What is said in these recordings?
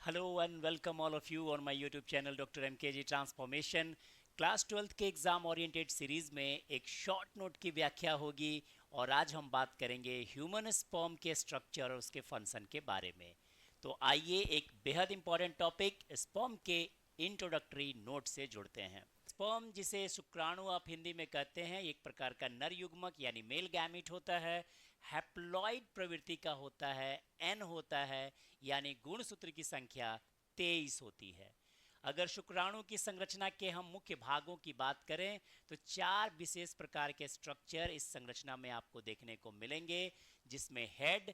Hello and welcome all of you on my YouTube channel Dr. MKG Transformation। Class 12th के exam oriented series में एक short note की व्याख्या होगी और आज हम बात करेंगे ह्यूमन स्पर्म के स्ट्रक्चर और उसके फंक्शन के बारे में। तो आइए एक बेहद इंपॉर्टेंट टॉपिक स्पर्म के इंट्रोडक्टरी नोट से जुड़ते हैं। स्पर्म जिसे शुक्राणु आप हिंदी में कहते हैं, एक प्रकार का नर युग्मक यानी मेल गैमीट होता है। हैप्लॉइड प्रवृत्ति का होता है, एन होता है, यानी गुणसूत्र की संख्या 23 होती है। अगर शुक्राणु की संरचना के हम मुख्य भागों की बात करें तो 4 विशेष प्रकार के स्ट्रक्चर इस संरचना में आपको देखने को मिलेंगे, जिसमें हेड,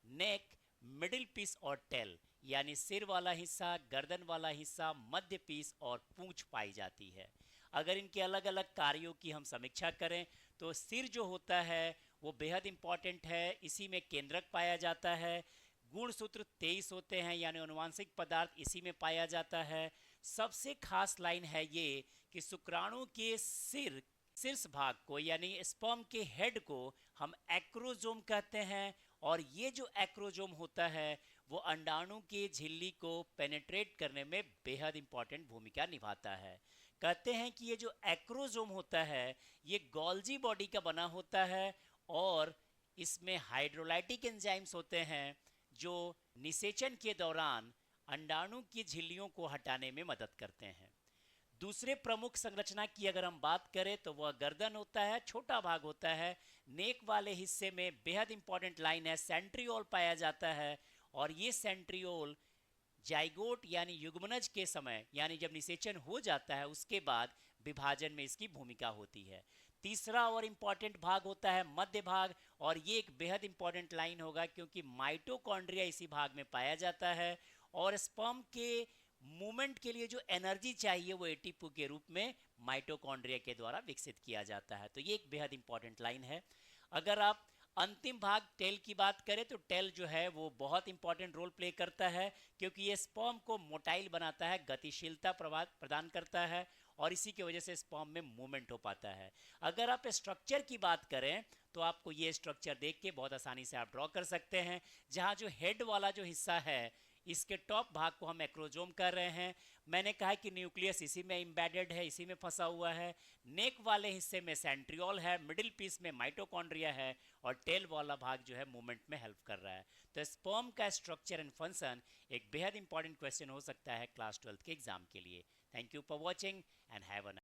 नेक, मिडिल पीस और टेल यानी सिर वाला हिस्सा, गर्दन वाला हिस्सा, मध्य पीस और पूंछ पाई जाती है। अगर इनके अलग अलग कार्यों की हम समीक्षा करें तो सिर जो होता है वो बेहद इंपॉर्टेंट है, इसी में केंद्रक पाया जाता है। गुणसूत्र 23 होते हैं यानी अनुवांशिक पदार्थ इसी में पाया जाता है। सबसे खास लाइन है ये कि शुक्राणु के शीर्ष भाग को यानी स्पर्म के हेड को हम एक्रोजोम कहते हैं, और ये जो एक्रोजोम होता है वो अंडाणु की झिल्ली को पेनेट्रेट करने में बेहद इंपॉर्टेंट भूमिका निभाता है। कहते हैं कि ये जो एक्रोजोम होता है ये गोल्जी बॉडी का बना होता है और इसमें हाइड्रोलाइटिक एंजाइम्स होते हैं जो निषेचन के दौरान अंडाणु की झिल्लियों को हटाने में मदद करते हैं। दूसरे प्रमुख संरचना की अगर हम बात करें तो वह गर्दन होता है, छोटा भाग होता है। नेक वाले हिस्से में बेहद इंपॉर्टेंट लाइन है, सेंट्रियोल पाया जाता है, और ये सेंट्रियोल जाइगोट यानी युग्मनज के समय यानी जब निषेचन हो जाता है उसके बाद विभाजन में इसकी भूमिका होती है। तीसरा और इम्पॉर्टेंट भाग होता है मध्य भाग, और ये एक बेहद इंपॉर्टेंट लाइन होगा क्योंकि माइटोकॉन्ड्रिया इसी भाग में पाया जाता है, और स्पर्म के मूवमेंट के लिए जो एनर्जी चाहिए वो एटीपी के रूप में माइटोकॉन्ड्रिया के द्वारा विकसित किया जाता है। तो ये एक बेहद इंपॉर्टेंट लाइन है। अगर आप अंतिम भाग टेल की बात करें तो टेल जो है वो बहुत इंपॉर्टेंट रोल प्ले करता है क्योंकि ये स्पर्म को मोटाइल बनाता है, गतिशीलता प्रदान करता है, और इसी की वजह से स्पर्म में मूवमेंट हो पाता है। अगर आप स्ट्रक्चर की बात करें तो आपको ये स्ट्रक्चर देख के बहुत आसानी से आप ड्रॉ कर सकते हैं, जहाँ जो हेड वाला जो हिस्सा है इसके टॉप भाग को हम एक्रोजोम कर रहे हैं। मैंने कहा कि न्यूक्लियस इसी में एम्बेडेड है, इसी में फंसा हुआ है। नेक वाले हिस्से में सेंट्रियोल है, मिडिल पीस में माइटोकॉन्ड्रिया है, और टेल वाला भाग जो है मूवमेंट में हेल्प कर रहा है। तो स्पर्म का स्ट्रक्चर एंड फंक्शन एक बेहद इंपॉर्टेंट क्वेश्चन हो सकता है क्लास 12th के एग्जाम के लिए। Thank you for watching and have a